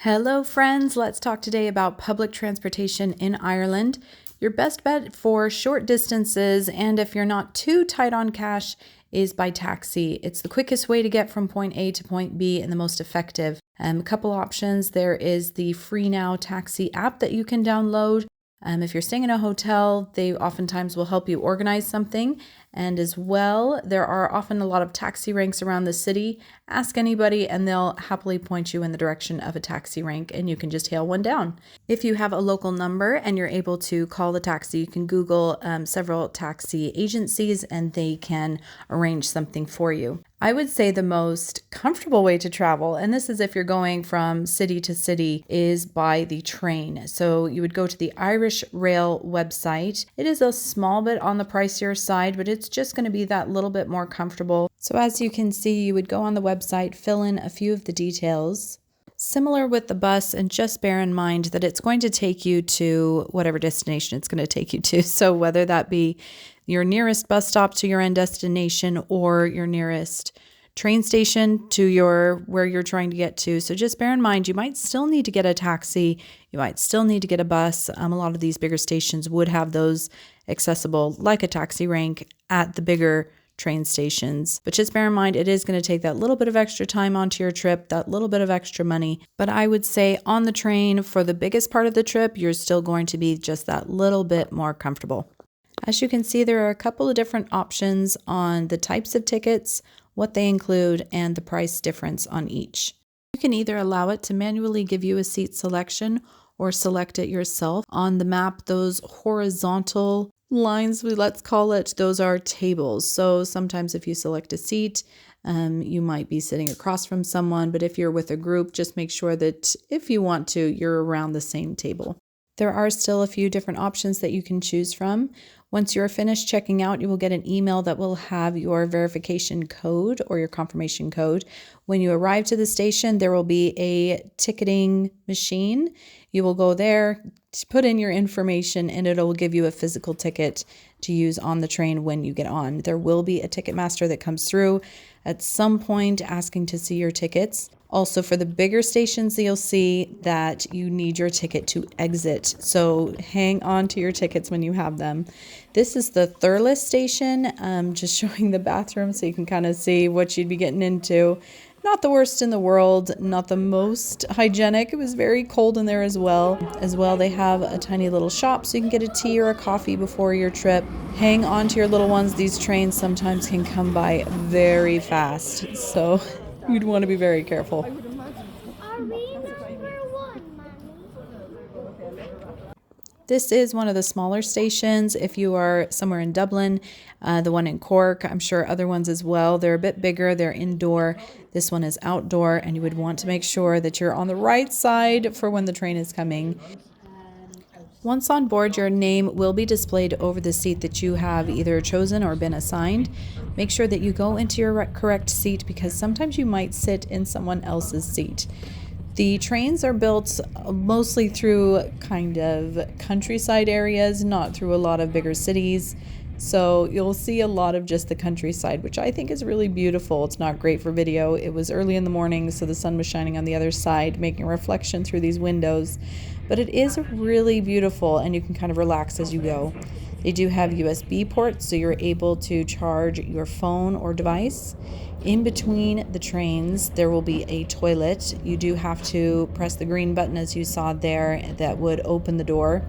Hello friends, let's talk today about public transportation in Ireland. Your best bet for short distances and if you're not too tight on cash is by taxi. It's the quickest way to get from point A to point B and the most effective. A couple options. There is the FreeNow taxi app that you can download. If you're staying in a hotel, they oftentimes will help you organize something. And as well, there are often a lot of taxi ranks around the city. Ask anybody and they'll happily point you in the direction of a taxi rank and you can just hail one down. If you have a local number and you're able to call the taxi, you can Google several taxi agencies and they can arrange something for you. I would say the most comfortable way to travel, and this is if you're going from city to city, is by the train. So you would go to the Irish Rail website. It is a small bit on the pricier side, but it's just going to be that little bit more comfortable. So as you can see, you would go on the website, fill in a few of the details. Similar with the bus, and just bear in mind that it's going to take you to whatever destination it's going to take you to. So whether that be your nearest bus stop to your end destination or your nearest train station to where you're trying to get to. So just bear in mind, you might still need to get a taxi. You might still need to get a bus. A lot of these bigger stations would have those accessible like a taxi rank at the bigger train stations. But just bear in mind, it is going to take that little bit of extra time onto your trip, that little bit of extra money. But I would say on the train for the biggest part of the trip, you're still going to be just that little bit more comfortable. As you can see, there are a couple of different options on the types of tickets, what they include, and the price difference on each. You can either allow it to manually give you a seat selection or select it yourself. On the map, those horizontal lines, let's call it, those are tables. So sometimes if you select a seat, you might be sitting across from someone, but if you're with a group, just make sure that if you want to, you're around the same table. There are still a few different options that you can choose from. Once you're finished checking out, you will get an email that will have your verification code or your confirmation code. When you arrive to the station, there will be a ticketing machine. You will go there, put in your information, and it'll give you a physical ticket to use on the train when you get on. There will be a ticket master that comes through at some point asking to see your tickets. Also, for the bigger stations, you'll see that you need your ticket to exit. So hang on to your tickets when you have them. This is the Thurles station, just showing the bathroom so you can kind of see what you'd be getting into. Not the worst in the world, not the most hygienic. It was very cold in there as well. They have a tiny little shop so you can get a tea or a coffee before your trip. Hang on to your little ones. These trains sometimes can come by very fast. So you'd want to be very careful. Are we number one, Mommy? This is one of the smaller stations. If you are somewhere in Dublin, the one in Cork, I'm sure other ones as well. They're a bit bigger. They're indoor. This one is outdoor, and you would want to make sure that you're on the right side for when the train is coming. Once on board, your name will be displayed over the seat that you have either chosen or been assigned. Make sure that you go into your correct seat because sometimes you might sit in someone else's seat. The trains are built mostly through kind of countryside areas, not through a lot of bigger cities. So you'll see a lot of just the countryside, which I think is really beautiful. It's not great for video. It was early in the morning, so the sun was shining on the other side, making a reflection through these windows. But it is really beautiful, and you can kind of relax as you go. They do have USB ports, so you're able to charge your phone or device. In between the trains, there will be a toilet. You do have to press the green button, as you saw there, that would open the door.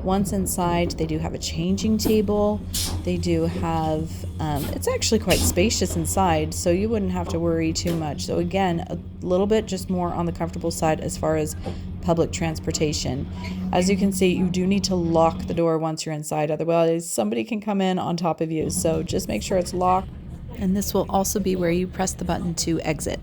Once inside, they do have a changing table. They do have, it's actually quite spacious inside, so you wouldn't have to worry too much. So again, a little bit just more on the comfortable side as far as public transportation. As you can see, you do need to lock the door once you're inside, otherwise somebody can come in on top of you. So just make sure it's locked. And this will also be where you press the button to exit.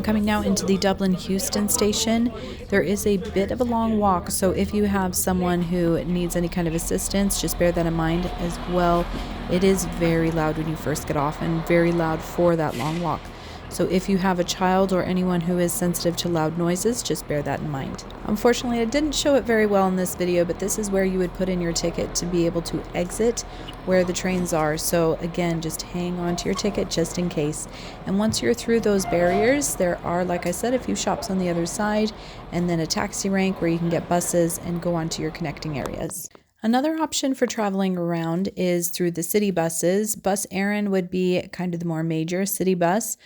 coming now into the Dublin Houston station. There is a bit of a long walk, so if you have someone who needs any kind of assistance, just bear that in mind as well. It is very loud when you first get off and very loud for that long walk. So if you have a child or anyone who is sensitive to loud noises, just bear that in mind. Unfortunately, I didn't show it very well in this video, but this is where you would put in your ticket to be able to exit where the trains are. So again, just hang on to your ticket just in case. And once you're through those barriers, there are, like I said, a few shops on the other side, and then a taxi rank where you can get buses and go on to your connecting areas. Another option for traveling around is through the city buses. Bus Éireann would be kind of the more major city bus.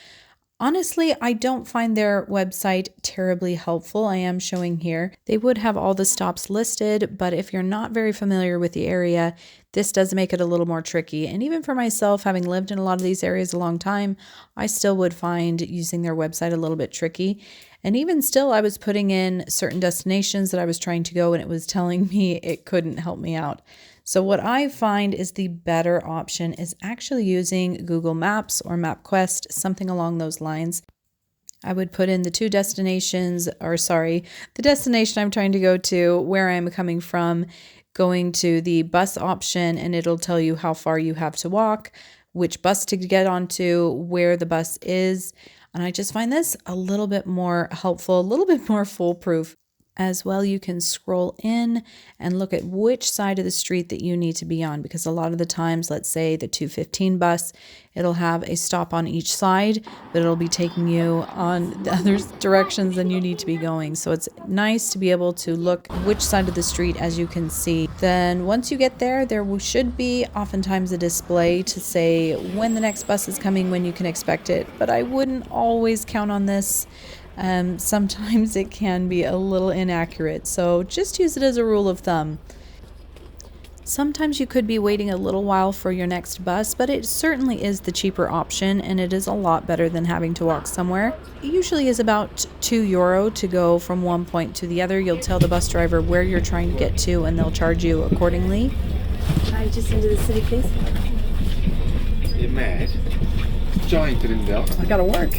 Honestly, I don't find their website terribly helpful. I am showing here. They would have all the stops listed, but if you're not very familiar with the area, this does make it a little more tricky. And even for myself, having lived in a lot of these areas a long time, I still would find using their website a little bit tricky. And even still, I was putting in certain destinations that I was trying to go and it was telling me it couldn't help me out. So what I find is the better option is actually using Google Maps or MapQuest, something along those lines. I would put in the the destination I'm trying to go to, where I'm coming from, going to the bus option, and it'll tell you how far you have to walk, which bus to get onto, where the bus is. And I just find this a little bit more helpful, a little bit more foolproof. As well, you can scroll in and look at which side of the street that you need to be on, because a lot of the times, let's say the 215 bus, it'll have a stop on each side, but it'll be taking you on the other directions than you need to be going. So it's nice to be able to look which side of the street, as you can see. Then once you get there, there should be oftentimes a display to say when the next bus is coming, when you can expect it, but I wouldn't always count on this. Sometimes it can be a little inaccurate, so just use it as a rule of thumb. Sometimes you could be waiting a little while for your next bus, but it certainly is the cheaper option, and it is a lot better than having to walk somewhere. It usually is about €2 to go from one point to the other. You'll tell the bus driver where you're trying to get to, and they'll charge you accordingly. Can I just into the city, please? You're mad. Giant in there. I gotta work.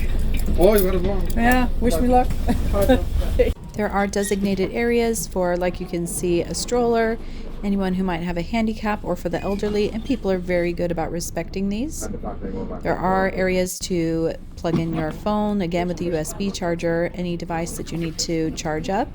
Oh, you gotta walk. Yeah, wish me luck. There are designated areas for, like you can see, a stroller, anyone who might have a handicap, or for the elderly, and people are very good about respecting these. There are areas to plug in your phone, again with the USB charger, any device that you need to charge up.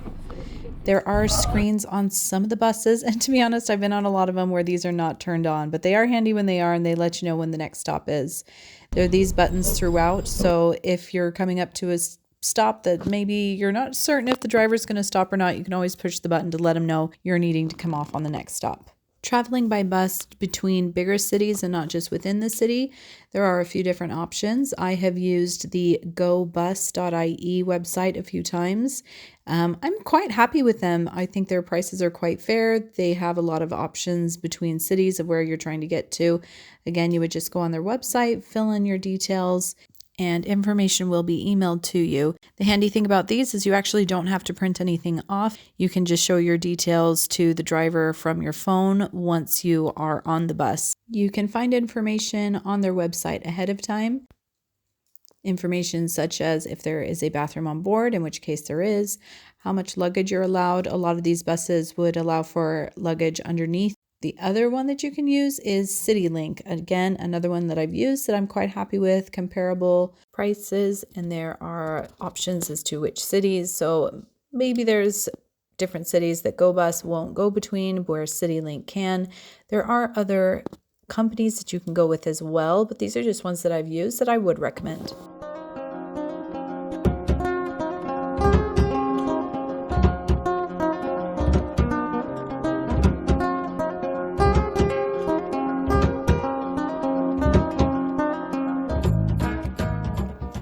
There are screens on some of the buses, and to be honest, I've been on a lot of them where these are not turned on, but they are handy when they are, and they let you know when the next stop is. There are these buttons throughout, so if you're coming up to a stop that maybe you're not certain if the driver's going to stop or not, you can always push the button to let them know you're needing to come off on the next stop. Traveling by bus between bigger cities and not just within the city, there are a few different options. I have used the gobus.ie website a few times. I'm quite happy with them. I think their prices are quite fair. They have a lot of options between cities of where you're trying to get to. Again, you would just go on their website, fill in your details, and information will be emailed to you. The handy thing about these is you actually don't have to print anything off. You can just show your details to the driver from your phone once you are on the bus. You can find information on their website ahead of time. Information such as if there is a bathroom on board, in which case there is, how much luggage you're allowed. A lot of these buses would allow for luggage underneath. The other one that you can use is CityLink. Again, another one that I've used that I'm quite happy with, comparable prices, and there are options as to which cities. So maybe there's different cities that GoBus won't go between where CityLink can. There are other companies that you can go with as well, but these are just ones that I've used that I would recommend.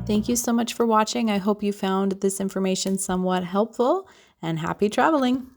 Thank you so much for watching. I hope you found this information somewhat helpful, and happy traveling.